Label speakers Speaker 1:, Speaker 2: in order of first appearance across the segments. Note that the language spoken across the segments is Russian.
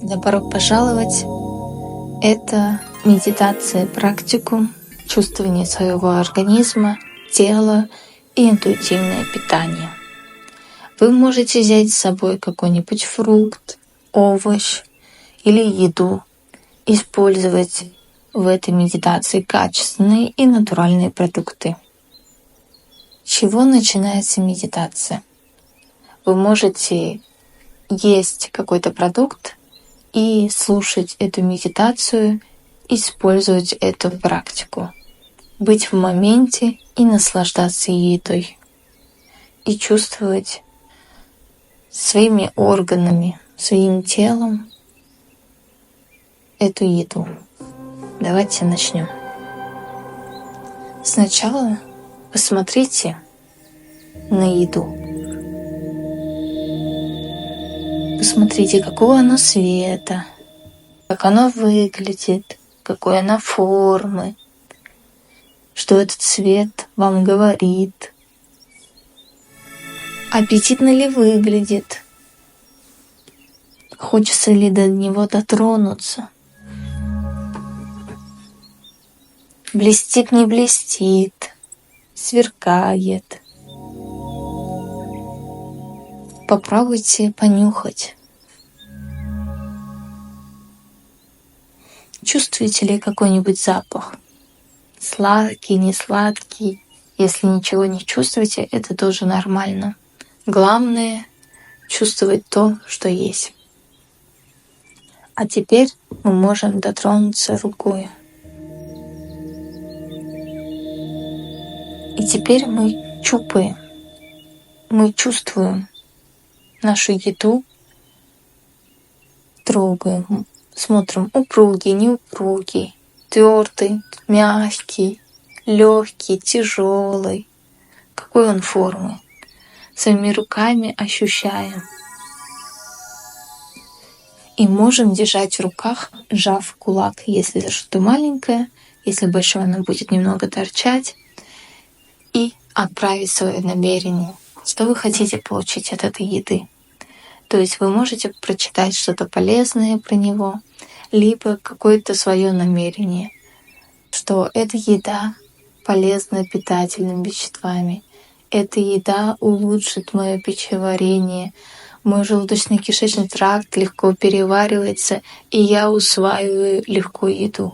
Speaker 1: Добро пожаловать! Это медитация, практикум, чувствование своего организма, тела и интуитивное питание. Вы можете взять с собой какой-нибудь фрукт, овощ или еду, использовать в этой медитации качественные и натуральные продукты. С чего начинается медитация? Вы можете есть какой-то продукт и слушать эту медитацию, использовать эту практику. Быть в моменте и наслаждаться едой. И чувствовать своими органами, своим телом эту еду. Давайте начнем. Сначала посмотрите на еду. Посмотрите, какого оно цвета, как оно выглядит, какой оно формы, что этот цвет вам говорит. Аппетитно ли выглядит? Хочется ли до него дотронуться? Блестит, не блестит, сверкает. Попробуйте понюхать. Чувствуете ли какой-нибудь запах? Сладкий, не сладкий. Если ничего не чувствуете, это тоже нормально. Главное — чувствовать то, что есть. А теперь мы можем дотронуться рукой. И теперь мы чупаем, мы чувствуем нашу еду, трогаем, смотрим, упругий, неупругий, твердый, мягкий, легкий, тяжелый, какой он формы. Своими руками ощущаем. И можем держать в руках, сжав кулак, если это что-то маленькое, если большое, оно будет немного торчать, и отправить свое намерение, что вы хотите получить от этой еды. То есть вы можете прочитать что-то полезное про него, либо какое-то свое намерение, что эта еда полезна питательными веществами, эта еда улучшит мое пищеварение, мой желудочно-кишечный тракт легко переваривается, и я усваиваю легко еду.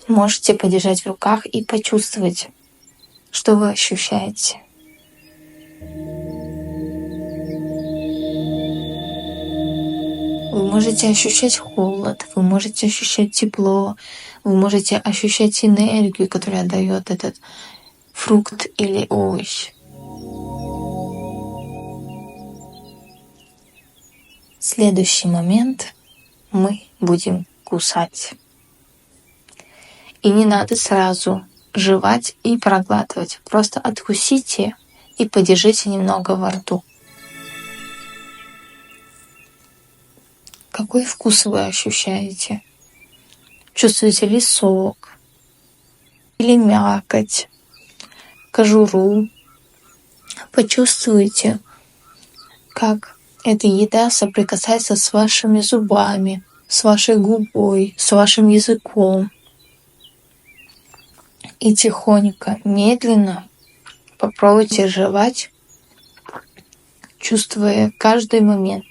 Speaker 1: Можете подержать в руках и почувствовать, что вы ощущаете. Вы можете ощущать холод, вы можете ощущать тепло, вы можете ощущать энергию, которую дает этот фрукт или овощ. Следующий момент мы будем кусать. И не надо сразу жевать и проглатывать. Просто откусите и подержите немного во рту. Какой вкус вы ощущаете? Чувствуете ли сок? Или мякоть? Кожуру? Почувствуйте, как эта еда соприкасается с вашими зубами, с вашей губой, с вашим языком. И тихонько, медленно попробуйте жевать, чувствуя каждый момент.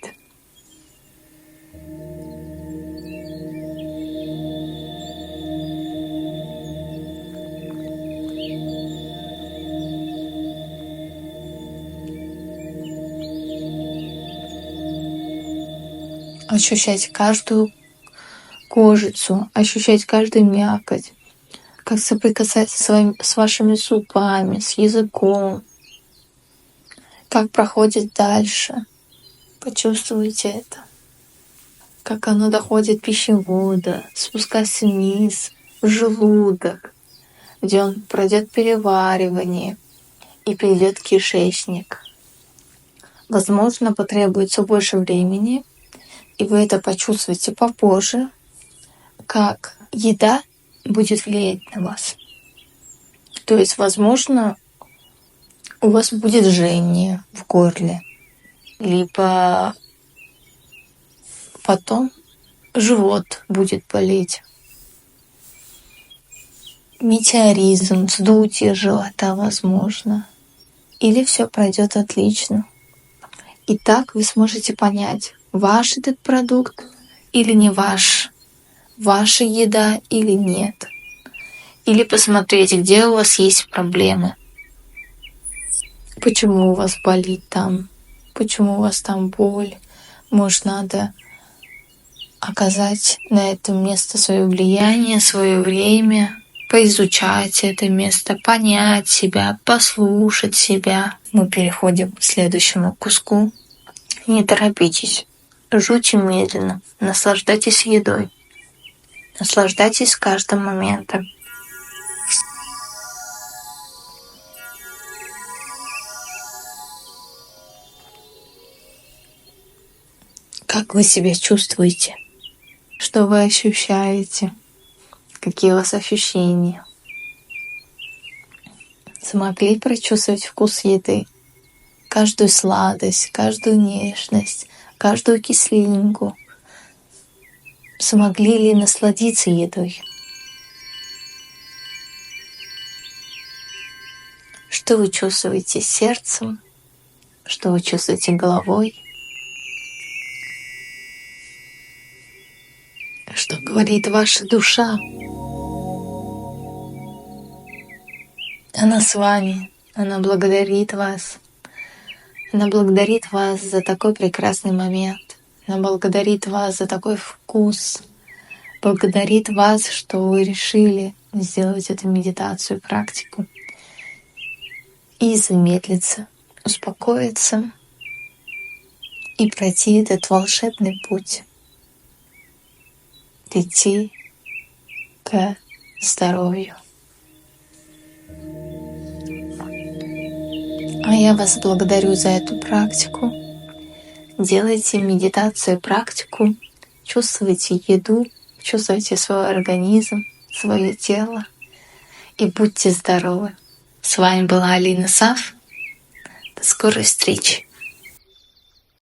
Speaker 1: Ощущать каждую кожицу, ощущать каждую мякоть, как соприкасается с вашими зубами, с языком, как проходит дальше. Почувствуйте это, как оно доходит пищевода, спускается вниз, в желудок, где он пройдет переваривание и придет в кишечник. Возможно, потребуется больше времени, и вы это почувствуете попозже, как еда будет влиять на вас. То есть, возможно, у вас будет жжение в горле, либо потом живот будет болеть, метеоризм, вздутие живота возможно, или все пройдет отлично. И так вы сможете понять, ваш этот продукт или не ваш, ваша еда или нет. Или посмотреть, где у вас есть проблемы. Почему у вас болит там, почему у вас там боль. Может, надо оказать на это место свое влияние, свое время, поизучать это место, понять себя, послушать себя. Мы переходим к следующему куску. Не торопитесь, жуйте медленно, наслаждайтесь едой, наслаждайтесь каждым моментом. Как вы себя чувствуете? Что вы ощущаете? Какие у вас ощущения? Смогли прочувствовать вкус еды? Каждую сладость, каждую нежность, каждую кислинку. Смогли ли насладиться едой? Что вы чувствуете сердцем? Что вы чувствуете головой? Что говорит ваша душа? Она с вами, она благодарит вас. Она благодарит вас за такой прекрасный момент. Она благодарит вас за такой вкус. Благодарит вас, что вы решили сделать эту медитацию, практику. И замедлиться, успокоиться и пройти этот волшебный путь. Идти к здоровью. А я вас благодарю за эту практику. Делайте медитацию, практику, чувствуйте еду, чувствуйте свой организм, свое тело и будьте здоровы. С вами была Алина Саф. До скорой встречи.